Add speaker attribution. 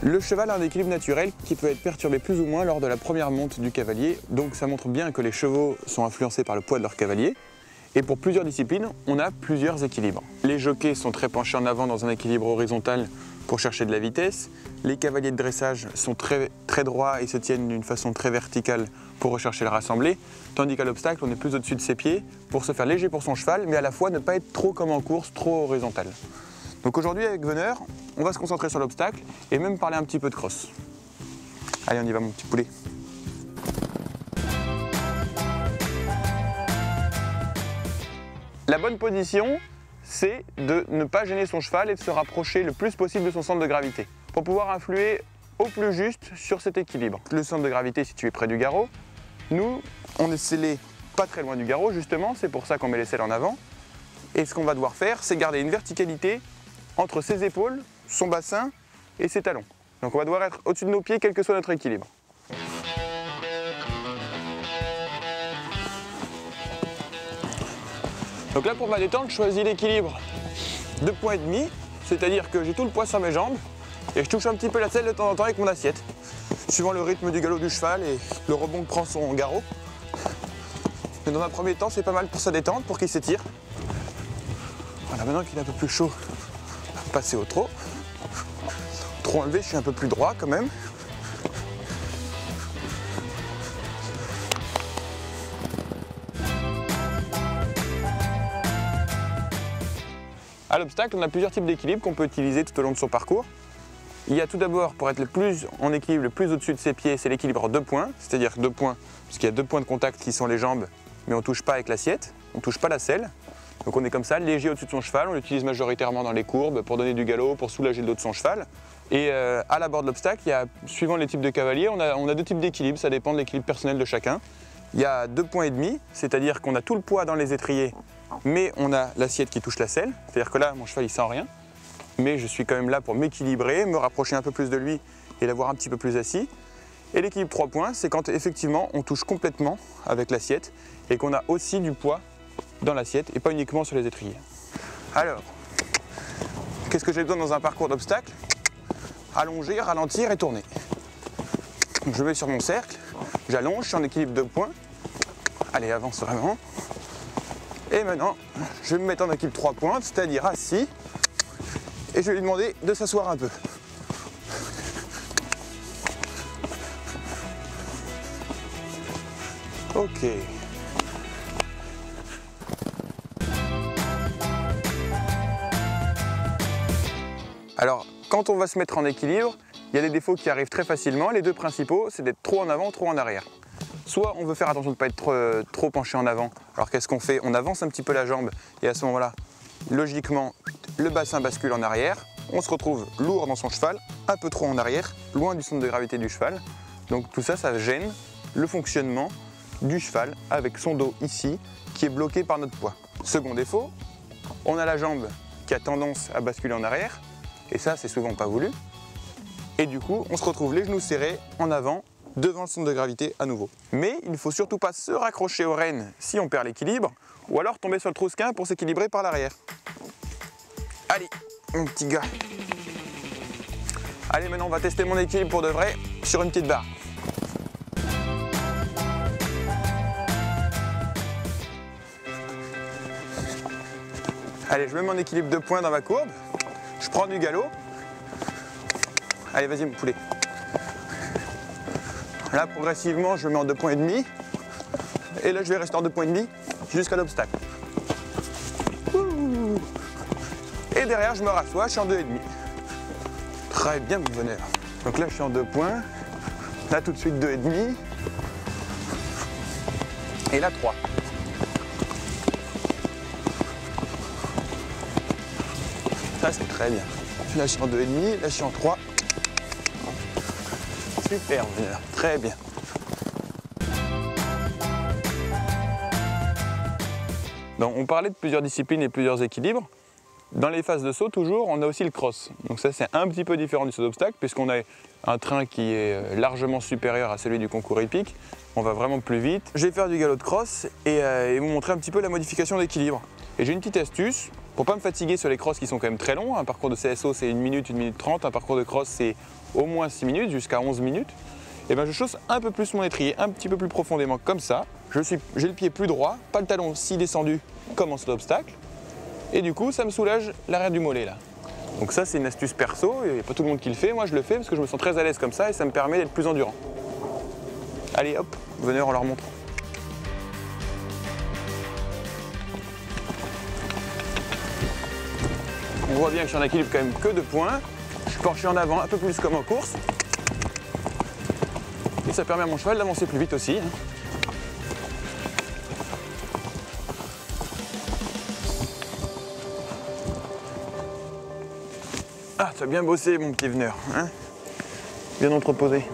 Speaker 1: Le cheval a un équilibre naturel qui peut être perturbé plus ou moins lors de la première monte du cavalier, donc ça montre bien que les chevaux sont influencés par le poids de leur cavalier. Et pour plusieurs disciplines, on a plusieurs équilibres. Les jockeys sont très penchés en avant dans un équilibre horizontal pour chercher de la vitesse. Les cavaliers de dressage sont très droits et se tiennent d'une façon très verticale pour rechercher le rassemblé. Tandis qu'à l'obstacle, on est plus au-dessus de ses pieds pour se faire léger pour son cheval, mais à la fois ne pas être trop comme en course, trop horizontal. Donc aujourd'hui avec Veneur, on va se concentrer sur l'obstacle et même parler un petit peu de cross. Allez, on y va mon petit poulet. La bonne position, c'est de ne pas gêner son cheval et de se rapprocher le plus possible de son centre de gravité pour pouvoir influer au plus juste sur cet équilibre. Le centre de gravité est situé près du garrot. Nous, on est scellé pas très loin du garrot justement, c'est pour ça qu'on met les selles en avant. Et ce qu'on va devoir faire, c'est garder une verticalité entre ses épaules, son bassin et ses talons. Donc on va devoir être au-dessus de nos pieds quel que soit notre équilibre. Donc là pour ma détente, je choisis l'équilibre 2,5 points, c'est-à-dire que j'ai tout le poids sur mes jambes et je touche un petit peu la selle de temps en temps avec mon assiette, suivant le rythme du galop du cheval et le rebond que prend son garrot. Mais dans un premier temps, c'est pas mal pour sa détente, pour qu'il s'étire. Voilà, maintenant qu'il est un peu plus chaud, on va passer au trot. Trop enlevé, je suis un peu plus droit quand même. À l'obstacle, on a plusieurs types d'équilibre qu'on peut utiliser tout au long de son parcours. Il y a tout d'abord, pour être le plus en équilibre, le plus au-dessus de ses pieds, c'est l'équilibre 2 points, c'est-à-dire 2 points, puisqu'il y a 2 points de contact qui sont les jambes, mais on ne touche pas avec l'assiette, on ne touche pas la selle. Donc on est comme ça, léger au-dessus de son cheval, on l'utilise majoritairement dans les courbes pour donner du galop, pour soulager le dos de son cheval. Et à la bord de l'obstacle, suivant les types de cavaliers, on a 2 types d'équilibre, ça dépend de l'équilibre personnel de chacun. Il y a 2,5 points, c'est-à-dire qu'on a tout le poids dans les étriers, mais on a l'assiette qui touche la selle, c'est-à-dire que là, mon cheval il sent rien, mais je suis quand même là pour m'équilibrer, me rapprocher un peu plus de lui et l'avoir un petit peu plus assis. Et l'équilibre 3 points, c'est quand effectivement on touche complètement avec l'assiette et qu'on a aussi du poids dans l'assiette et pas uniquement sur les étriers. Alors, qu'est-ce que j'ai besoin dans un parcours d'obstacle? Allonger, ralentir et tourner. Donc je vais sur mon cercle, j'allonge, je suis en équilibre 2 points. Allez, avance vraiment. Et maintenant, je vais me mettre en équilibre 3 points, c'est-à-dire assis. Et je vais lui demander de s'asseoir un peu. Ok. Alors, quand on va se mettre en équilibre, il y a des défauts qui arrivent très facilement. Les 2 principaux, c'est d'être trop en avant, trop en arrière. Soit on veut faire attention de ne pas être trop penché en avant. Alors qu'est-ce qu'on fait? On avance un petit peu la jambe et à ce moment-là, logiquement, le bassin bascule en arrière. On se retrouve lourd dans son cheval, un peu trop en arrière, loin du centre de gravité du cheval. Donc tout ça, ça gêne le fonctionnement du cheval avec son dos ici qui est bloqué par notre poids. Second défaut, on a la jambe qui a tendance à basculer en arrière et ça, c'est souvent pas voulu. Et du coup, on se retrouve les genoux serrés en avant, devant le centre de gravité à nouveau. Mais il ne faut surtout pas se raccrocher aux rênes si on perd l'équilibre, ou alors tomber sur le trousquin pour s'équilibrer par l'arrière. Allez, mon petit gars. Allez, maintenant on va tester mon équilibre pour de vrai sur une petite barre. Allez, je mets mon équilibre 2 points dans ma courbe, je prends du galop. Allez, vas-y mon poulet. Là, progressivement, je me mets en 2,5 points. Et là, je vais rester en 2,5 points jusqu'à l'obstacle. Et derrière, je me rassois, je suis en 2,5. Très bien, mon Veneur. Donc là, je suis en 2 points. Là, tout de suite, 2,5. Et là, 3. Ça, c'est très bien. Là, je suis en 2,5. Là, je suis en 3. Super, Veneur. Très bien. Donc, on parlait de plusieurs disciplines et plusieurs équilibres. Dans les phases de saut, toujours, on a aussi le cross. Donc ça, c'est un petit peu différent du saut d'obstacle, puisqu'on a un train qui est largement supérieur à celui du concours hippique. On va vraiment plus vite. Je vais faire du galop de cross et vous montrer un petit peu la modification d'équilibre. Et j'ai une petite astuce. Pour pas me fatiguer sur les crosses qui sont quand même très longs, un parcours de CSO c'est 1 minute 30, un parcours de cross c'est au moins 6 minutes, jusqu'à 11 minutes, et ben je chausse un peu plus mon étrier, un petit peu plus profondément comme ça. J'ai le pied plus droit, pas le talon si descendu comme en saut d'obstacle, et du coup ça me soulage l'arrière du mollet là. Donc ça c'est une astuce perso, il n'y a pas tout le monde qui le fait, moi je le fais parce que je me sens très à l'aise comme ça et ça me permet d'être plus endurant. Allez hop, venez on leur montre. On voit bien que je suis en équilibre quand même que 2 points. Je suis penché en avant un peu plus comme en course. Et ça permet à mon cheval d'avancer plus vite aussi. Ah, tu as bien bossé mon petit veneur, hein? Bien entreposé.